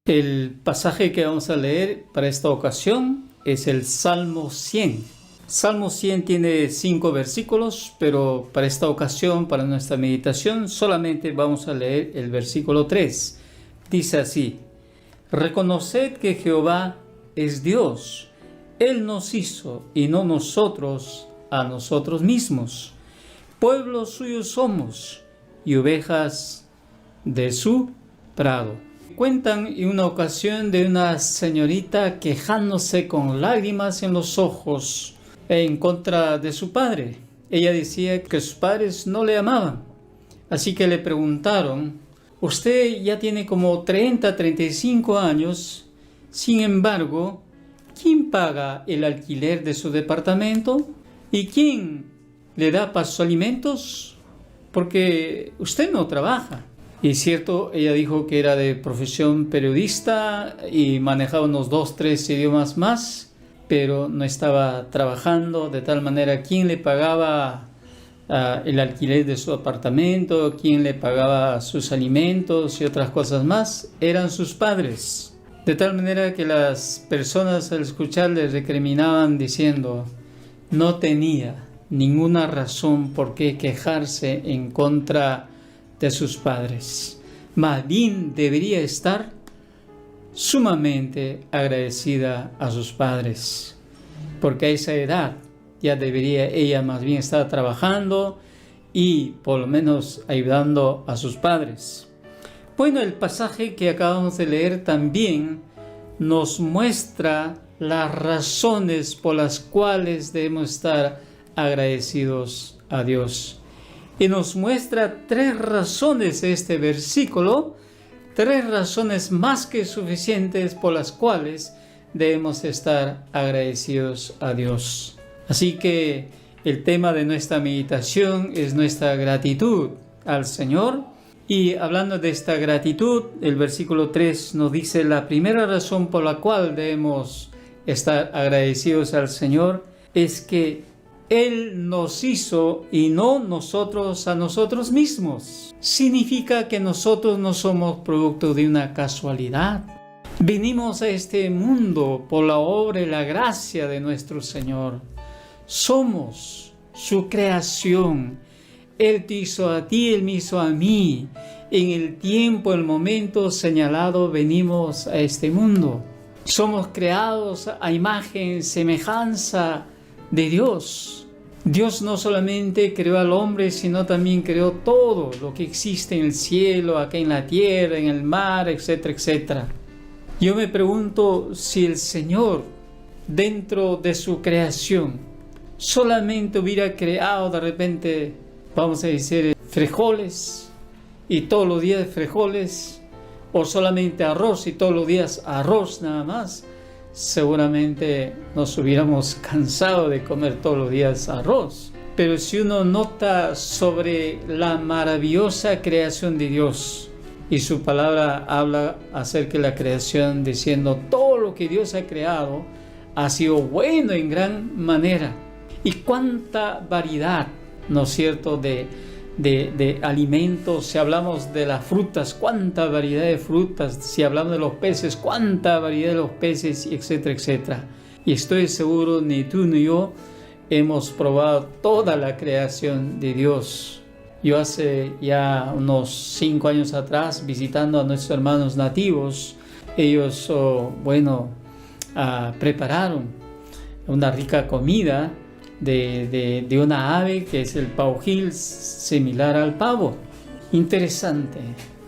El pasaje que vamos a leer para esta ocasión es el Salmo 100. Salmo 100 tiene 5 versículos, pero para esta ocasión, para nuestra meditación, solamente vamos a leer el versículo 3. Dice así: Reconoced que Jehová es Dios. Él nos hizo y no nosotros a nosotros mismos. Pueblo suyo somos y ovejas de su prado. Cuentan en una ocasión de una señorita quejándose con lágrimas en los ojos en contra de su padre. Ella decía que sus padres no le amaban. Así que le preguntaron: usted ya tiene como 35 años, sin embargo, ¿quién paga el alquiler de su departamento? ¿Y quién le da para sus alimentos? Porque usted no trabaja. Y es cierto, ella dijo que era de profesión periodista y manejaba unos 2-3 idiomas más, pero no estaba trabajando, de tal manera quién le pagaba el alquiler de su apartamento, quién le pagaba sus alimentos y otras cosas más, eran sus padres. De tal manera que las personas al escucharle recriminaban diciendo: no tenía ninguna razón por qué quejarse en contra de sus padres. Más bien debería estar sumamente agradecida a sus padres, porque a esa edad ya debería ella más bien estar trabajando y por lo menos ayudando a sus padres. Bueno, el pasaje que acabamos de leer también nos muestra las razones por las cuales debemos estar agradecidos a Dios. Y nos muestra 3 razones este versículo, 3 razones más que suficientes por las cuales debemos estar agradecidos a Dios. Así que el tema de nuestra meditación es nuestra gratitud al Señor. Y hablando de esta gratitud, el versículo 3 nos dice la primera razón por la cual debemos estar agradecidos al Señor es que Él nos hizo y no nosotros a nosotros mismos. Significa que nosotros no somos producto de una casualidad. Venimos a este mundo por la obra y la gracia de nuestro Señor. Somos su creación. Él te hizo a ti, Él me hizo a mí. En el tiempo, el momento señalado, venimos a este mundo. Somos creados a imagen, semejanza de Dios. Dios no solamente creó al hombre, sino también creó todo lo que existe en el cielo, acá en la tierra, en el mar, etcétera, etcétera. Yo me pregunto si el Señor, dentro de su creación, solamente hubiera creado de repente, vamos a decir, frijoles y todos los días frijoles, o solamente arroz y todos los días arroz nada más, seguramente nos hubiéramos cansado de comer todos los días arroz. Pero si uno nota sobre la maravillosa creación de Dios, y su palabra habla acerca de la creación diciendo todo lo que Dios ha creado ha sido bueno en gran manera, y cuánta variedad, ¿no es cierto?, de alimentos. Si hablamos de las frutas, cuánta variedad de frutas. Si hablamos de los peces, cuánta variedad de los peces, etcétera, etcétera. Y estoy seguro, ni tú ni yo hemos probado toda la creación de Dios. Yo hace ya unos 5 años atrás, visitando a nuestros hermanos nativos, ellos prepararon una rica comida de una ave que es el paujil, similar al pavo. Interesante,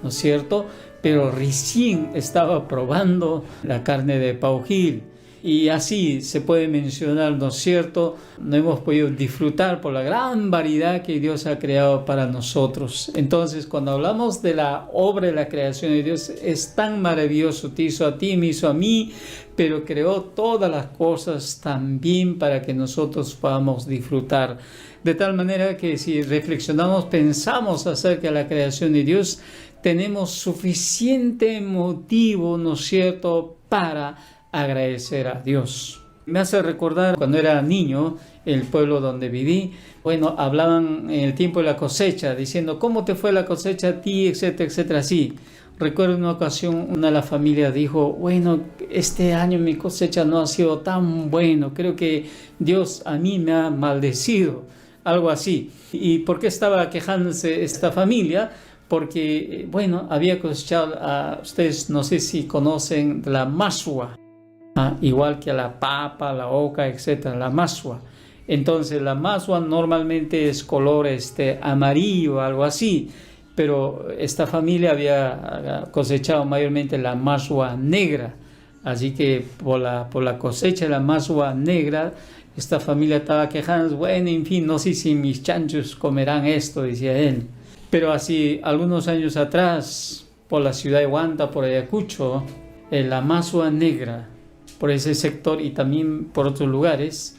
¿no es cierto? Pero recién estaba probando la carne de paujil. Y así se puede mencionar, ¿no es cierto? No hemos podido disfrutar por la gran variedad que Dios ha creado para nosotros. Entonces, cuando hablamos de la obra de la creación de Dios, es tan maravilloso. Te hizo a ti, me hizo a mí, pero creó todas las cosas también para que nosotros podamos disfrutar. De tal manera que si reflexionamos, pensamos acerca de la creación de Dios, tenemos suficiente motivo, ¿no es cierto?, para agradecer a Dios. Me hace recordar cuando era niño, el pueblo donde viví, hablaban en el tiempo de la cosecha, diciendo, ¿cómo te fue la cosecha a ti?, etcétera, etcétera, así. Recuerdo una ocasión, una de las familias dijo, bueno, este año mi cosecha no ha sido tan bueno, creo que Dios a mí me ha maldecido, algo así. ¿Y por qué estaba quejándose esta familia? Porque, bueno, había cosechado, ustedes no sé si conocen la masua, igual que la papa, la oca, etc., la masua. Entonces la masua normalmente es color amarillo, algo así, pero esta familia había cosechado mayormente la masua negra, así que por la cosecha de la masua negra, esta familia estaba quejando, bueno, en fin, no sé si mis chanchos comerán esto, decía él. Pero así, algunos años atrás, por la ciudad de Huanta, por Ayacucho, la masua negra, por ese sector y también por otros lugares,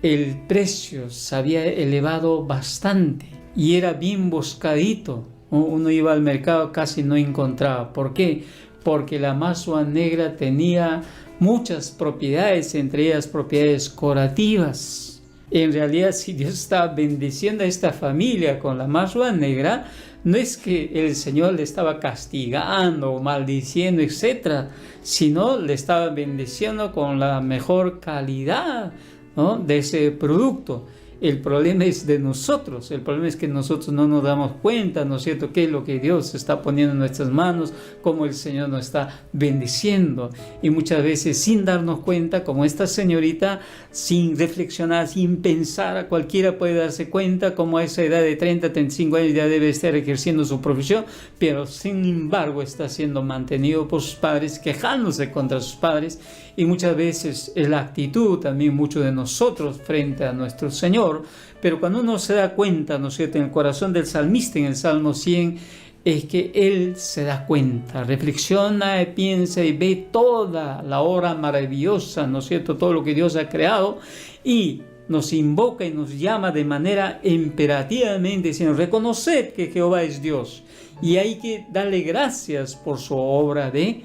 el precio se había elevado bastante y era bien buscadito. Uno iba al mercado, casi no encontraba. ¿Por qué? Porque la masua negra tenía muchas propiedades, entre ellas propiedades curativas. En realidad, si Dios estaba bendiciendo a esta familia con la masua negra, no es que el Señor le estaba castigando o maldiciendo, etc., sino le estaba bendiciendo con la mejor calidad, ¿no?, de ese producto. El problema es de nosotros, el problema es que nosotros no nos damos cuenta, ¿no es cierto?, qué es lo que Dios está poniendo en nuestras manos, cómo el Señor nos está bendiciendo. Y muchas veces sin darnos cuenta, como esta señorita, sin reflexionar, sin pensar, cualquiera puede darse cuenta, como a esa edad de 30, 35 años ya debe estar ejerciendo su profesión, pero sin embargo está siendo mantenido por sus padres, quejándose contra sus padres, y muchas veces es la actitud también mucho de nosotros frente a nuestro Señor. Pero cuando uno se da cuenta, ¿no es cierto?, en el corazón del salmista, en el Salmo 100, es que él se da cuenta, reflexiona, piensa y ve toda la obra maravillosa, ¿no es cierto?, todo lo que Dios ha creado, y nos invoca y nos llama de manera imperativamente, diciendo, reconoced que Jehová es Dios, y hay que darle gracias por su obra de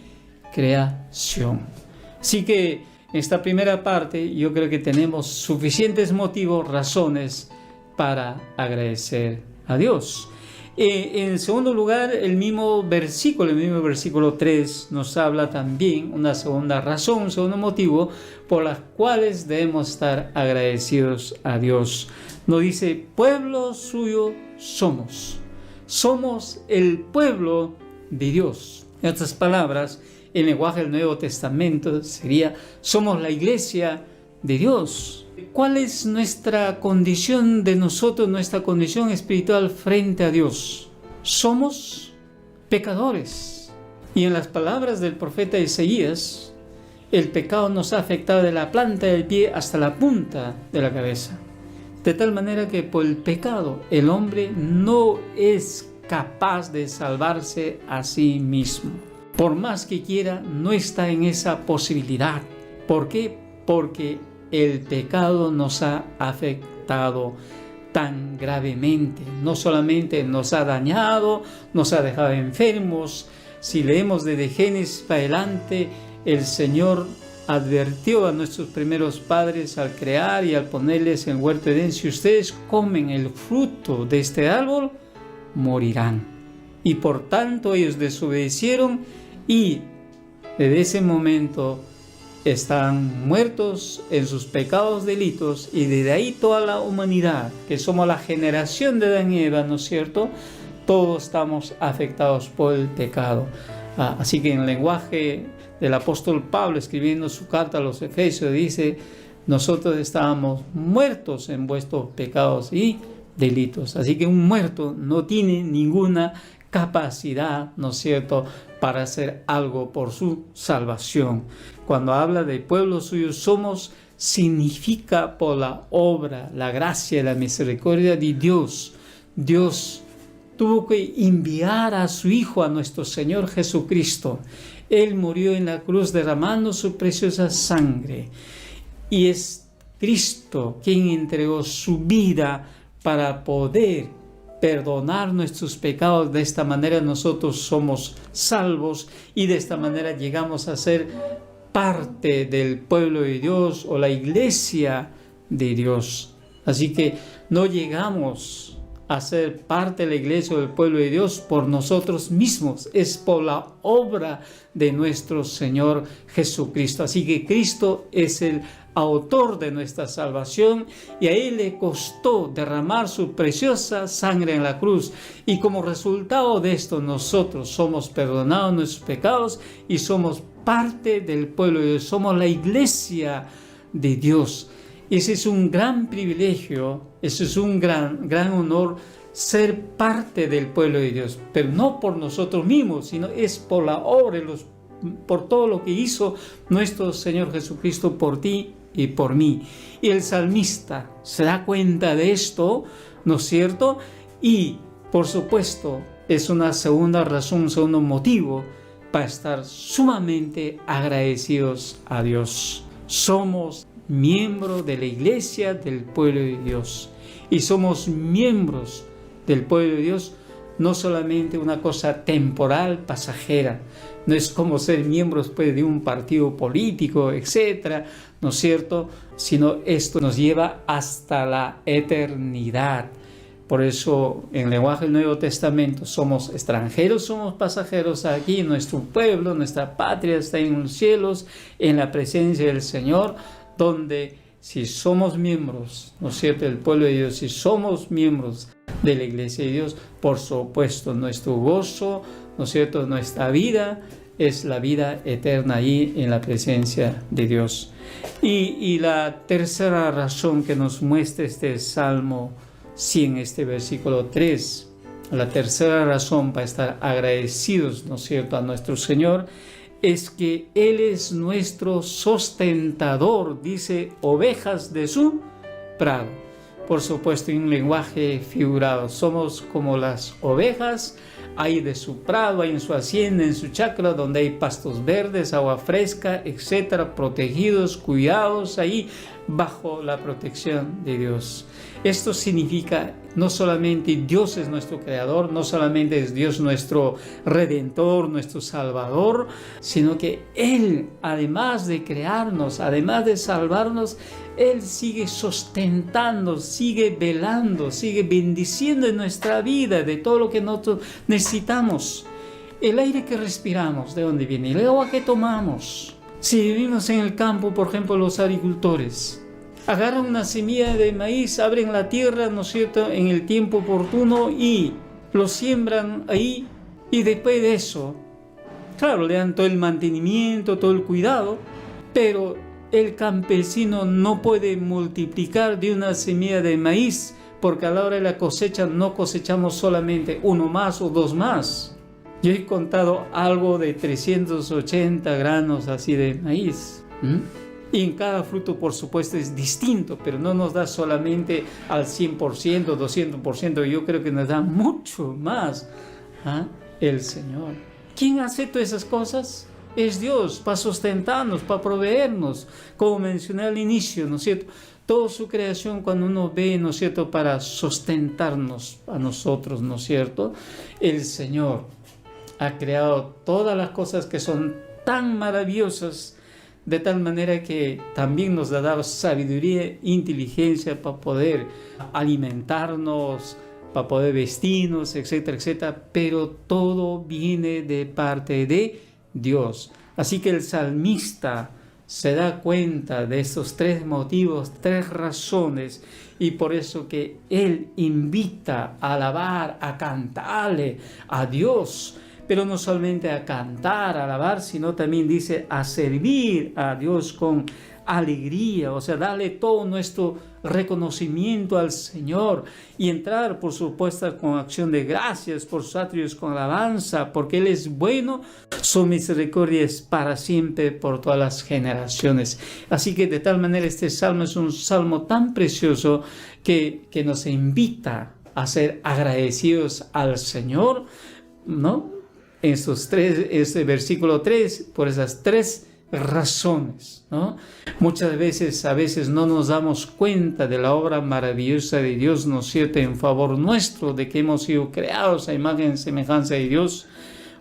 creación. Así que en esta primera parte yo creo que tenemos suficientes motivos, razones para agradecer a Dios. En segundo lugar, el mismo versículo 3 nos habla también una segunda razón, un segundo motivo por las cuales debemos estar agradecidos a Dios. Nos dice, pueblo suyo somos. Somos el pueblo de Dios. En otras palabras, en lenguaje del Nuevo Testamento sería, somos la iglesia de Dios. ¿Cuál es nuestra condición de nosotros, nuestra condición espiritual frente a Dios? Somos pecadores. Y en las palabras del profeta Isaías, el pecado nos ha afectado de la planta del pie hasta la punta de la cabeza. De tal manera que por el pecado el hombre no es capaz de salvarse a sí mismo. Por más que quiera, no está en esa posibilidad. ¿Por qué? Porque el pecado nos ha afectado tan gravemente. No solamente nos ha dañado, nos ha dejado enfermos. Si leemos desde Génesis para adelante, el Señor advirtió a nuestros primeros padres al crear y al ponerles en el huerto de Edén, si ustedes comen el fruto de este árbol, morirán. Y por tanto ellos desobedecieron y desde ese momento están muertos en sus pecados, delitos, y desde ahí toda la humanidad, que somos la generación de Adán y Eva, ¿no es cierto?, todos estamos afectados por el pecado. Así que en el lenguaje del apóstol Pablo, escribiendo su carta a los Efesios, dice, nosotros estábamos muertos en vuestros pecados y delitos. Así que un muerto no tiene ninguna capacidad, ¿no es cierto?, para hacer algo por su salvación. Cuando habla de pueblo suyo somos, significa por la obra, la gracia y la misericordia de Dios. Dios tuvo que enviar a su Hijo, a nuestro Señor Jesucristo. Él murió en la cruz derramando su preciosa sangre. Y es Cristo quien entregó su vida para poder perdonar nuestros pecados. De esta manera nosotros somos salvos y de esta manera llegamos a ser parte del pueblo de Dios o la iglesia de Dios. Así que no llegamos a ser parte de la iglesia del pueblo de Dios por nosotros mismos, es por la obra de nuestro Señor Jesucristo. Así que Cristo es el autor de nuestra salvación y a Él le costó derramar su preciosa sangre en la cruz, y como resultado de esto nosotros somos perdonados nuestros pecados y somos parte del pueblo de Dios, somos la iglesia de Dios. Ese es un gran privilegio, ese es un gran honor, ser parte del pueblo de Dios, pero no por nosotros mismos, sino es por la obra, por todo lo que hizo nuestro Señor Jesucristo por ti y por mí. Y el salmista se da cuenta de esto, ¿no es cierto? Y, por supuesto, es una segunda razón, un segundo motivo para estar sumamente agradecidos a Dios. Somos miembros de la iglesia del pueblo de Dios, y somos miembros del pueblo de Dios, no solamente una cosa temporal, pasajera. No es como ser miembros pues, de un partido político, etcétera, ¿no es cierto? Sino esto nos lleva hasta la eternidad. Por eso, en lenguaje del Nuevo Testamento, somos extranjeros, somos pasajeros aquí. Nuestro pueblo, nuestra patria está en los cielos, en la presencia del Señor, donde si somos miembros, ¿no es cierto?, del pueblo de Dios, si somos miembros de la iglesia de Dios, por supuesto, nuestro gozo, ¿no es cierto?, nuestra vida es la vida eterna ahí en la presencia de Dios. Y la tercera razón que nos muestra este Salmo 100, este versículo 3, la tercera razón para estar agradecidos, ¿no es cierto?, a nuestro Señor, es que Él es nuestro sustentador, dice, ovejas de su prado. Por supuesto, en un lenguaje figurado, somos como las ovejas, hay de su prado, hay en su hacienda, en su chacra, donde hay pastos verdes, agua fresca, etcétera, protegidos, cuidados ahí, bajo la protección de Dios. Esto significa no solamente Dios es nuestro creador, no solamente es Dios nuestro redentor, nuestro salvador, sino que Él, además de crearnos, además de salvarnos, Él sigue sustentando, sigue velando, sigue bendiciendo en nuestra vida de todo lo que nosotros necesitamos. El aire que respiramos, ¿de dónde viene? El agua que tomamos. Si vivimos en el campo, por ejemplo, los agricultores agarran una semilla de maíz, abren la tierra, ¿no es cierto?, en el tiempo oportuno y lo siembran ahí, y después de eso, claro, le dan todo el mantenimiento, todo el cuidado, pero el campesino no puede multiplicar de una semilla de maíz, porque a la hora de la cosecha no cosechamos solamente uno más o dos más. Yo he contado algo de 380 granos así de maíz. Y en cada fruto, por supuesto, es distinto, pero no nos da solamente al 100%, 200%. Yo creo que nos da mucho más el Señor. ¿Quién hace todas esas cosas? Es Dios, para sustentarnos, para proveernos. Como mencioné al inicio, ¿no es cierto? Toda su creación, cuando uno ve, ¿no es cierto?, para sustentarnos a nosotros, ¿no es cierto? El Señor ha creado todas las cosas que son tan maravillosas, de tal manera que también nos ha dado sabiduría e inteligencia para poder alimentarnos, para poder vestirnos, etcétera, etcétera. Pero todo viene de parte de Dios. Así que el salmista se da cuenta de estos tres motivos, tres razones, y por eso que él invita a alabar, a cantarle a Dios. Pero no solamente a cantar, a alabar, sino también dice a servir a Dios con alegría, o sea, darle todo nuestro reconocimiento al Señor y entrar, por supuesto, con acción de gracias por sus atributos, con alabanza, porque Él es bueno, su misericordia es para siempre, por todas las generaciones. Así que de tal manera este salmo es un salmo tan precioso que nos invita a ser agradecidos al Señor, ¿no? En este versículo 3, por esas tres razones, ¿no? Muchas veces, a veces no nos damos cuenta de la obra maravillosa de Dios, ¿no es cierto?, en favor nuestro, de que hemos sido creados a imagen y semejanza de Dios.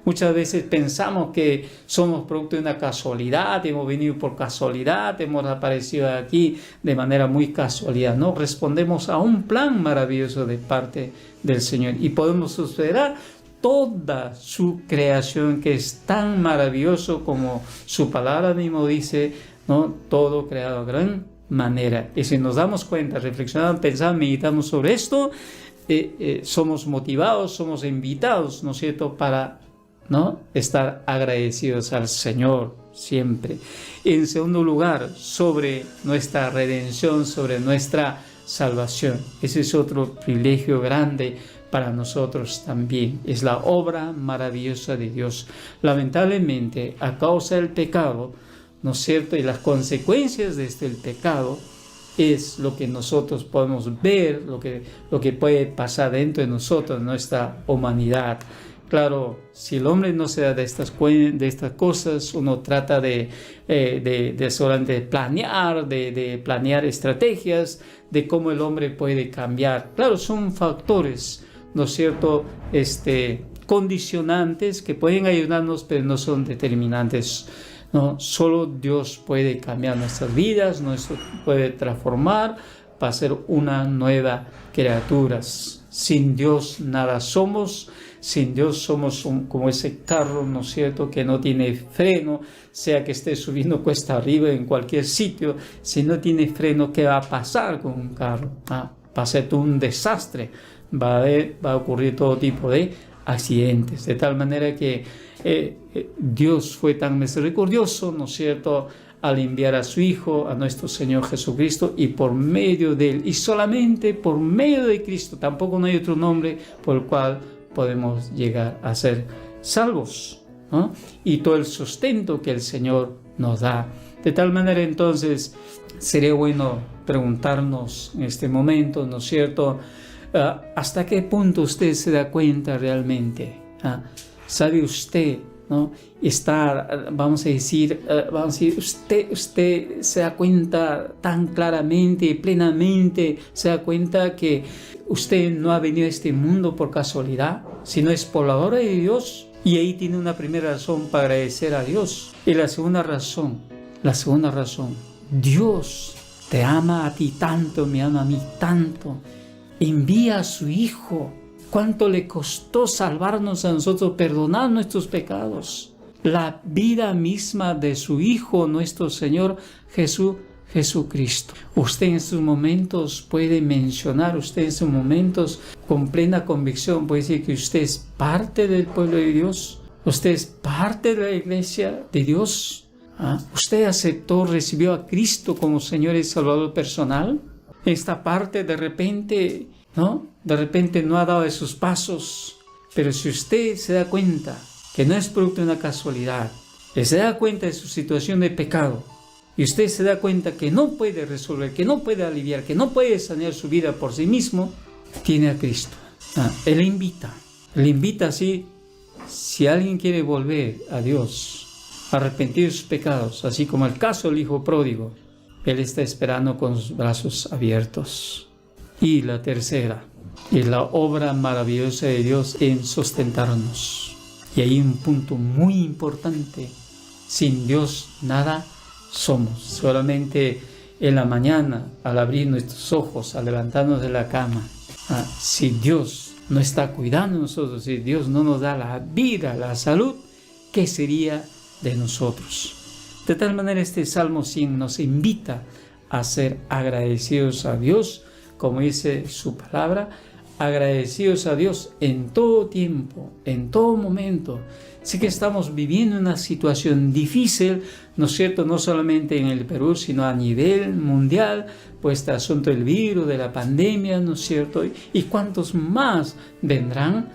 Muchas veces pensamos que somos producto de una casualidad, hemos venido por casualidad, hemos aparecido aquí de manera muy casualidad. No, respondemos a un plan maravilloso de parte del Señor y podemos superar toda su creación, que es tan maravilloso como su palabra mismo dice, ¿no? Todo creado a gran manera. Y si nos damos cuenta, reflexionamos, pensamos, meditamos sobre esto, somos motivados, somos invitados, ¿no es cierto?, para, ¿no?, estar agradecidos al Señor siempre. En segundo lugar, sobre nuestra redención, sobre nuestra salvación. Ese es otro privilegio grande para nosotros también. Es la obra maravillosa de Dios. Lamentablemente, a causa del pecado, ¿no es cierto?, y las consecuencias de el pecado, es lo que nosotros podemos ver, lo que puede pasar dentro de nosotros, nuestra humanidad. Claro, si el hombre no se da de estas cosas, uno trata de solamente planear, de planear estrategias de cómo el hombre puede cambiar. Claro, son factores, ¿no es cierto?, condicionantes que pueden ayudarnos, pero no son determinantes. No, solo Dios puede cambiar nuestras vidas, nos puede transformar para ser una nueva criatura. Sin Dios nada somos. Sin Dios somos como ese carro, ¿no es cierto?, que no tiene freno, sea que esté subiendo cuesta arriba en cualquier sitio. Si no tiene freno, ¿qué va a pasar con un carro? Va a ser un desastre, va a ocurrir todo tipo de accidentes. De tal manera que Dios fue tan misericordioso, ¿no es cierto?, al enviar a su Hijo, a nuestro Señor Jesucristo, y por medio de Él, y solamente por medio de Cristo, tampoco no hay otro nombre por el cual podemos llegar a ser salvos, ¿no?, y todo el sustento que el Señor nos da. De tal manera, entonces, sería bueno preguntarnos en este momento, ¿no es cierto?, ¿hasta qué punto usted se da cuenta realmente? ¿Sabe usted, ¿no?, vamos a decir, usted se da cuenta tan claramente y plenamente, se da cuenta que usted no ha venido a este mundo por casualidad, sino es por la obra de Dios? Y ahí tiene una primera razón para agradecer a Dios. Y la segunda razón, Dios te ama a ti tanto, me ama a mí tanto, envía a su Hijo. ¿Cuánto le costó salvarnos a nosotros, perdonar nuestros pecados? La vida misma de su Hijo, nuestro Señor Jesucristo. Usted en sus momentos puede mencionar, usted en sus momentos con plena convicción puede decir que usted es parte del pueblo de Dios, usted es parte de la iglesia de Dios. Usted aceptó, recibió a Cristo como Señor y Salvador personal. Esta parte de repente no ha dado esos pasos, pero si usted se da cuenta que no es producto de una casualidad, que se da cuenta de su situación de pecado, y usted se da cuenta que no puede resolver, que no puede aliviar, que no puede sanear su vida por sí mismo, tiene a Cristo. Él le invita así, si alguien quiere volver a Dios, arrepentir de sus pecados, así como el caso del hijo pródigo, Él está esperando con sus brazos abiertos. Y la tercera es la obra maravillosa de Dios en sustentarnos. Y hay un punto muy importante: sin Dios nada somos. Solamente en la mañana, al abrir nuestros ojos, al levantarnos de la cama, si Dios no está cuidando de nosotros, si Dios no nos da la vida, la salud, ¿qué sería de nosotros? De tal manera, este Salmo 100 nos invita a ser agradecidos a Dios, como dice su palabra, agradecidos a Dios en todo tiempo, en todo momento. Sí que estamos viviendo una situación difícil, ¿no es cierto?, no solamente en el Perú, sino a nivel mundial, pues este asunto del virus, de la pandemia, ¿no es cierto?, y cuántos más vendrán,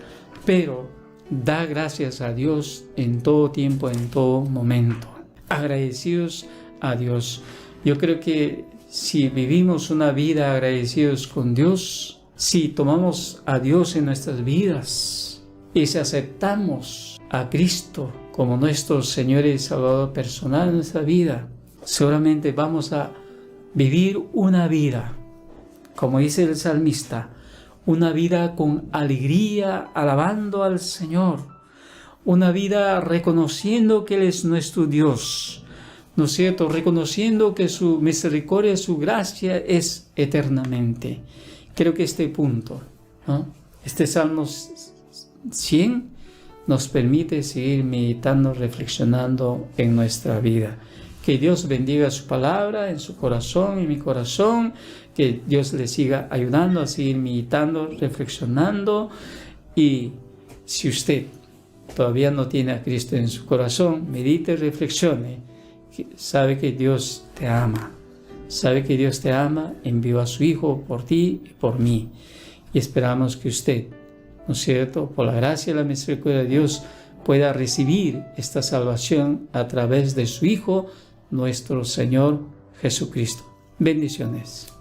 pero da gracias a Dios en todo tiempo, en todo momento. Agradecidos a Dios. Yo creo que si vivimos una vida agradecidos con Dios, si tomamos a Dios en nuestras vidas y si aceptamos a Cristo como nuestro Señor y Salvador personal en nuestra vida, seguramente vamos a vivir una vida, como dice el salmista, una vida con alegría, alabando al Señor, una vida reconociendo que Él es nuestro Dios, ¿no es cierto? Reconociendo que su misericordia, su gracia es eternamente. Creo que este punto, ¿no? Este Salmo 100 nos permite seguir meditando, reflexionando en nuestra vida. Que Dios bendiga su palabra en su corazón, en mi corazón, que Dios le siga ayudando a seguir meditando, reflexionando. Y si usted todavía no tiene a Cristo en su corazón, medite, reflexione. Sabe que Dios te ama. Sabe que Dios te ama, envió a su Hijo por ti y por mí. Y esperamos que usted, ¿no es cierto?, por la gracia y la misericordia de Dios, pueda recibir esta salvación a través de su Hijo, nuestro Señor Jesucristo. Bendiciones.